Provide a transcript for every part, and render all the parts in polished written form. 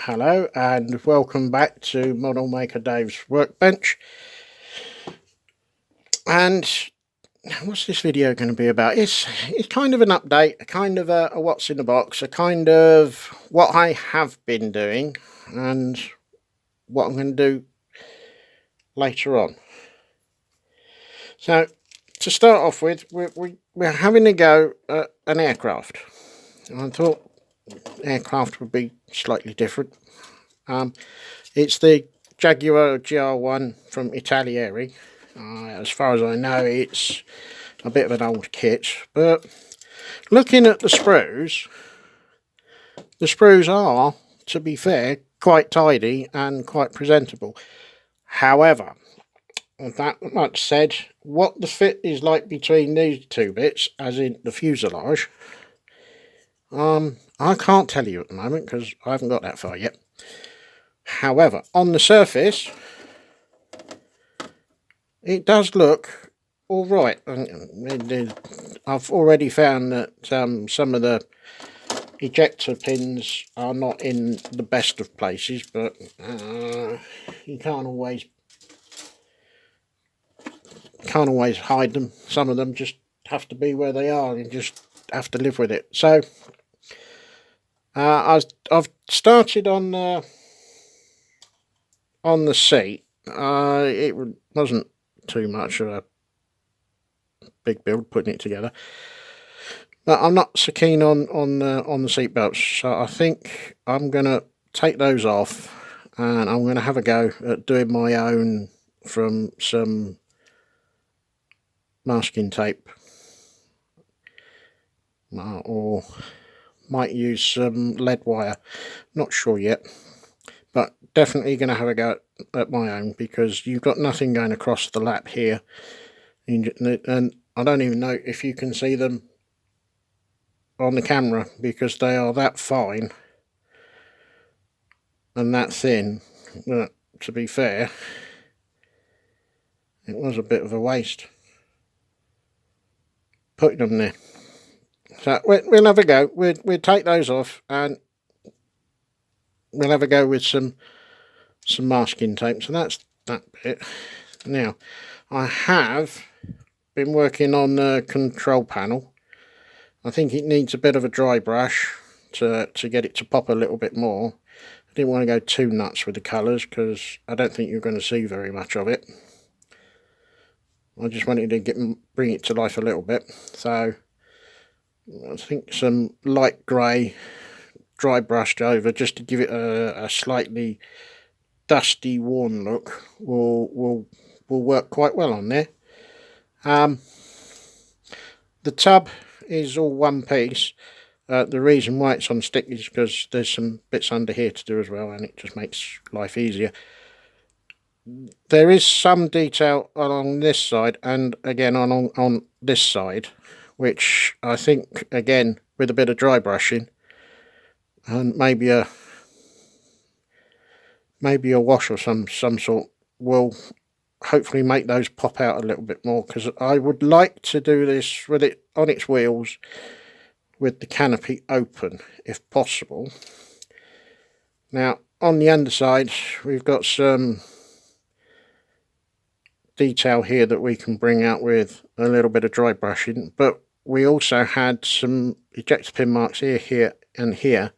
Hello and welcome back to Model Maker Dave's Workbench. And what's this video going to be about? It's kind of an update, a kind of a what's in the box, a kind of what I have been doing and what I'm going to do later on. So to start off with, we're having a go at an aircraft. And I thought aircraft would be slightly different. It's the Jaguar GR1 from Italieri. As far as I know, it's a bit of an old kit, but looking at the sprues are, to be fair, quite tidy and quite presentable. However, with that much said, what the fit is like between these two bits, as in the fuselage, I can't tell you at the moment because I haven't got that far yet. However, on the surface, it does look all right. I've already found that some of the ejector pins are not in the best of places, but you can't always hide them. Some of them just have to be where they are. You just have to live with it. So I've started on the seat. It wasn't too much of a big build putting it together, but I'm not so keen on the seat belts, so I think I'm gonna take those off and I'm gonna have a go at doing my own from some masking tape, or might use some lead wire, not sure yet, but definitely gonna have a go at my own, because you've got nothing going across the lap here, and I don't even know if you can see them on the camera because they are that fine and that thin that, to be fair, it was a bit of a waste putting them there. So we'll have a go. We'll take those off and we'll have a go with some masking tape. So that's that bit. Now, I have been working on the control panel. I think it needs a bit of a dry brush to get it to pop a little bit more. I didn't want to go too nuts with the colours because I don't think you're going to see very much of it. I just wanted to bring it to life a little bit. So I think some light grey dry brushed over just to give it a slightly dusty, worn look will work quite well on there. The tub is all one piece. The reason why it's on stick is because there's some bits under here to do as well, and it just makes life easier. There is some detail along this side and again on this side, which I think, again, with a bit of dry brushing and maybe a wash or some sort, will hopefully make those pop out a little bit more, because I would like to do this with it on its wheels with the canopy open if possible. Now on the underside we've got some detail here that we can bring out with a little bit of dry brushing, but we also had some ejector pin marks here and here,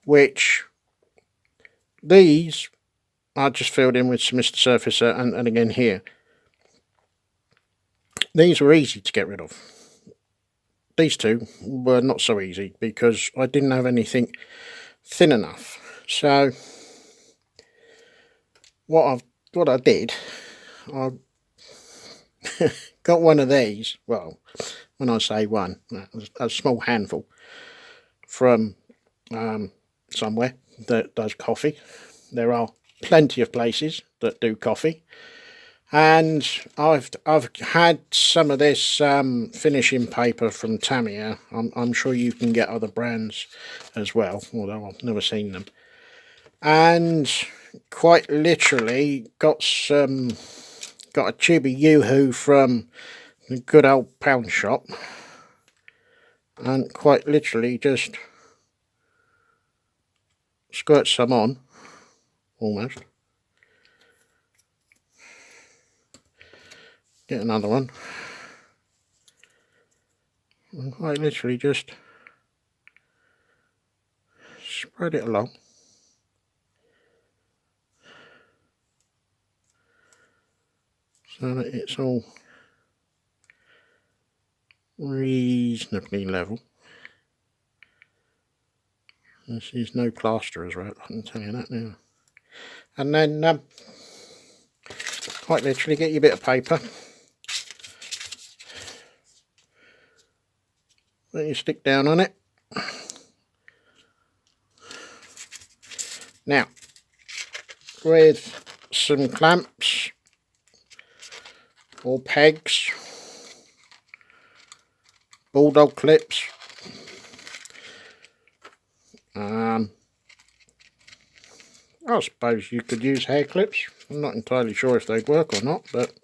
which these I just filled in with some Mr. Surfacer, and again here. These were easy to get rid of. These two were not so easy because I didn't have anything thin enough. So what I did, I got one of these. Well, when I say one, a small handful from somewhere that does coffee. There are plenty of places that do coffee, and I've had some of this finishing paper from Tamiya. I'm sure you can get other brands as well, although I've never seen them. And quite literally got a tube of Yoo-hoo from the good old pound shop, and quite literally just squirt some on, almost. Get another one. And quite literally just spread it along. So that it's all reasonably level. This is no plaster as well, I can tell you that now. And then quite literally get your bit of paper that you stick down on it. Now, with some clamps or pegs, bulldog clips, I suppose you could use hair clips. I'm not entirely sure if they'd work or not, but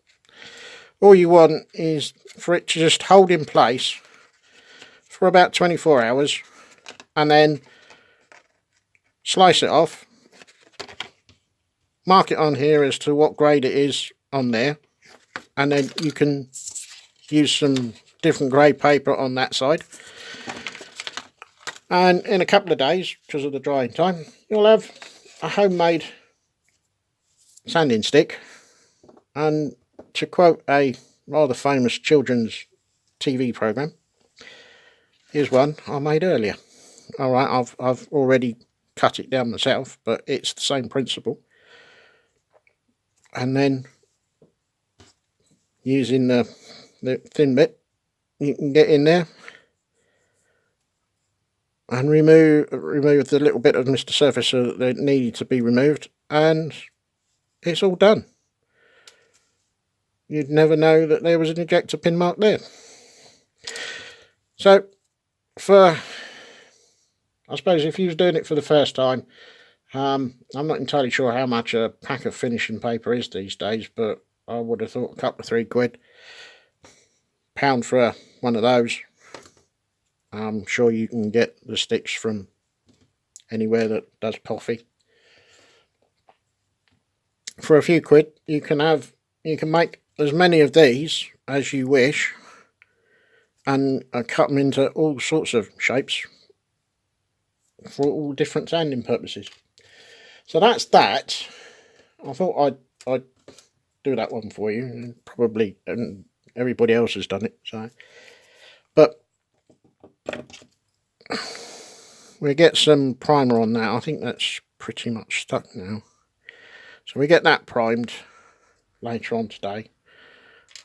all you want is for it to just hold in place for about 24 hours and then slice it off, mark it on here as to what grade it is on there, and then you can use some different grade paper on that side, and in a couple of days, because of the drying time, you'll have a homemade sanding stick. And to quote a rather famous children's TV program, here's one I made earlier. Alright, I've already cut it down myself, but it's the same principle. And then using the thin bit, you can get in there and remove the little bit of Mr. Surfacer that needed to be removed, and it's all done. You'd never know that there was an ejector pin mark there. So, I suppose if you was doing it for the first time, I'm not entirely sure how much a pack of finishing paper is these days, but I would have thought a couple of £3, £1 for one of those. I'm sure you can get the sticks from anywhere that does coffee. For a few quid, you can make as many of these as you wish, and cut them into all sorts of shapes for all different sanding purposes. So that's that. I thought I'd do that one for you, and probably everybody else has done it. So, but we get some primer on that. I think that's pretty much stuck now. So we get that primed later on today,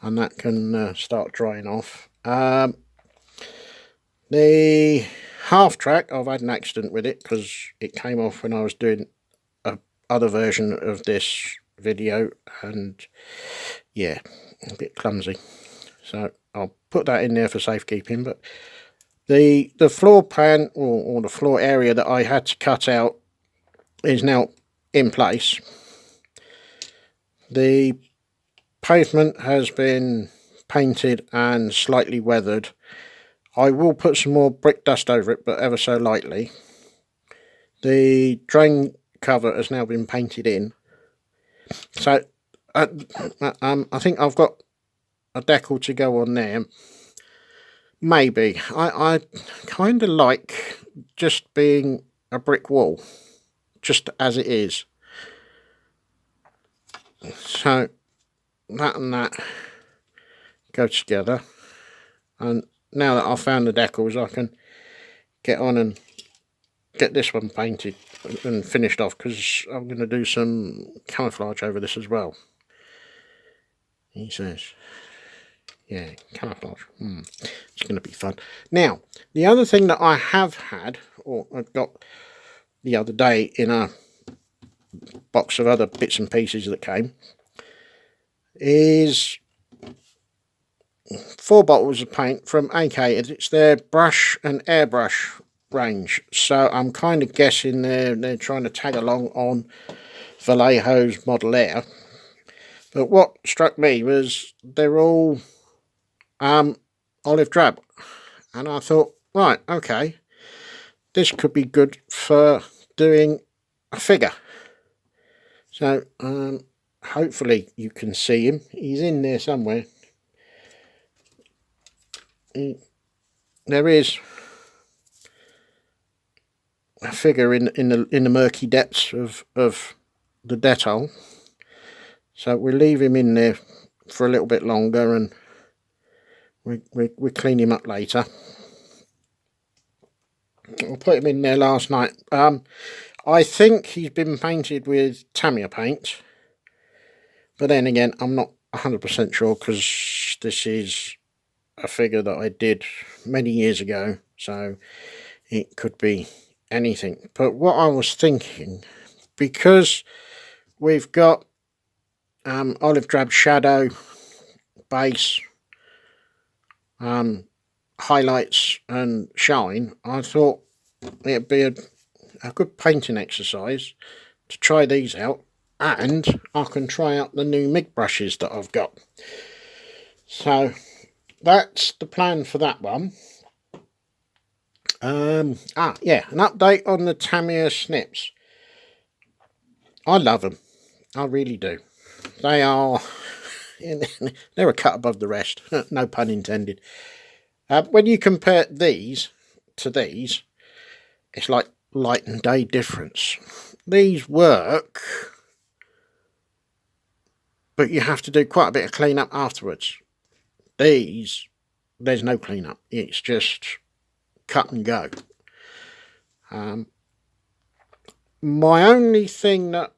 and that can start drying off. The half track, I've had an accident with it because it came off when I was doing a other version of this video, and yeah, a bit clumsy. So I'll put that in there for safekeeping. But the floor pan or the floor area that I had to cut out is now in place. The pavement has been painted and slightly weathered. I will put some more brick dust over it, but ever so lightly. The drain cover has now been painted in. So I think I've got a decal to go on there. Maybe. I kind of like just being a brick wall, just as it is. So that and that go together, and now that I've found the decals, I can get on and get this one painted and finished off, because I'm going to do some camouflage over this as well. He says, yeah, camouflage. It's going to be fun. Now, the other thing that I have had, or I got the other day in a box of other bits and pieces that came, is 4 bottles of paint from AK. It's their brush and airbrush range. So I'm kind of guessing they're trying to tag along on Vallejo's Model Air. But what struck me was they're all olive drab, and I thought, right, okay, this could be good for doing a figure. So hopefully you can see him. He's in there somewhere. There is a figure in the murky depths of the debt hole. So we'll leave him in there for a little bit longer, and we clean him up later. I put him in there last night. I think he's been painted with Tamiya paint, but then again, I'm not 100% sure, because this is a figure that I did many years ago, so it could be anything. But what I was thinking, because we've got olive drab shadow, base, highlights and shine, I thought it'd be a good painting exercise to try these out, and I can try out the new MIG brushes that I've got. So that's the plan for that one. Yeah, an update on the Tamiya snips. I love them, I really do. They are they're a cut above the rest, no pun intended. When you compare these to these, it's like light and day difference. These work, but you have to do quite a bit of clean-up afterwards. These, there's no clean-up. It's just cut and go. My only thing that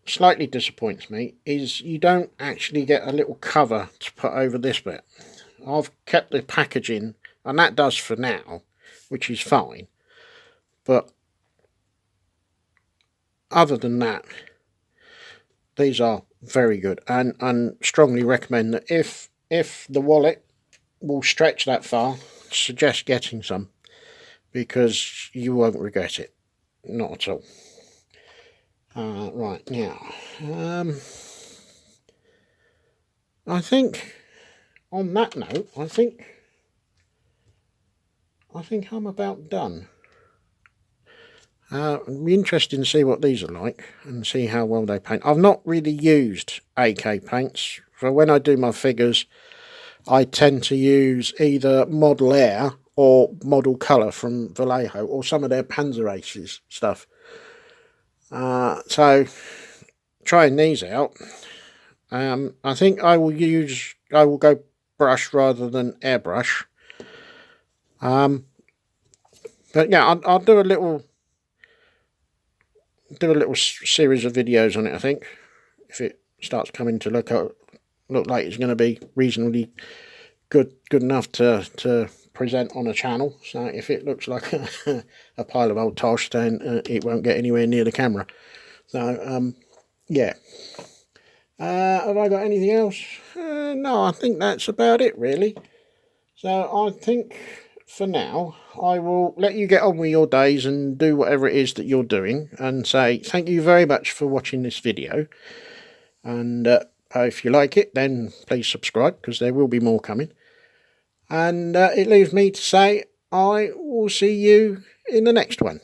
slightly disappoints me is you don't actually get a little cover to put over this bit. I've kept the packaging, and that does for now, which is fine. But other than that, these are very good, and strongly recommend that if the wallet will stretch that far, suggest getting some, because you won't regret it, not at all. Right, now, I think on that note, I think I'm about done. It'll be interesting to see what these are like and see how well they paint. I've not really used AK paints. For when I do my figures, I tend to use either Model Air or Model Colour from Vallejo, or some of their Panzer Aces stuff. So trying these out, I think I will go brush rather than airbrush. But yeah, I'll do a little series of videos on it. I think if it starts coming to look like it's going to be reasonably good enough to present on a channel. So if it looks like a pile of old tosh, then it won't get anywhere near the camera. So yeah. Have I got anything else? No, I think that's about it, really. So I think for now I will let you get on with your days and do whatever it is that you're doing, and say thank you very much for watching this video. And if you like it, then please subscribe, because there will be more coming. And it leaves me to say I will see you in the next one.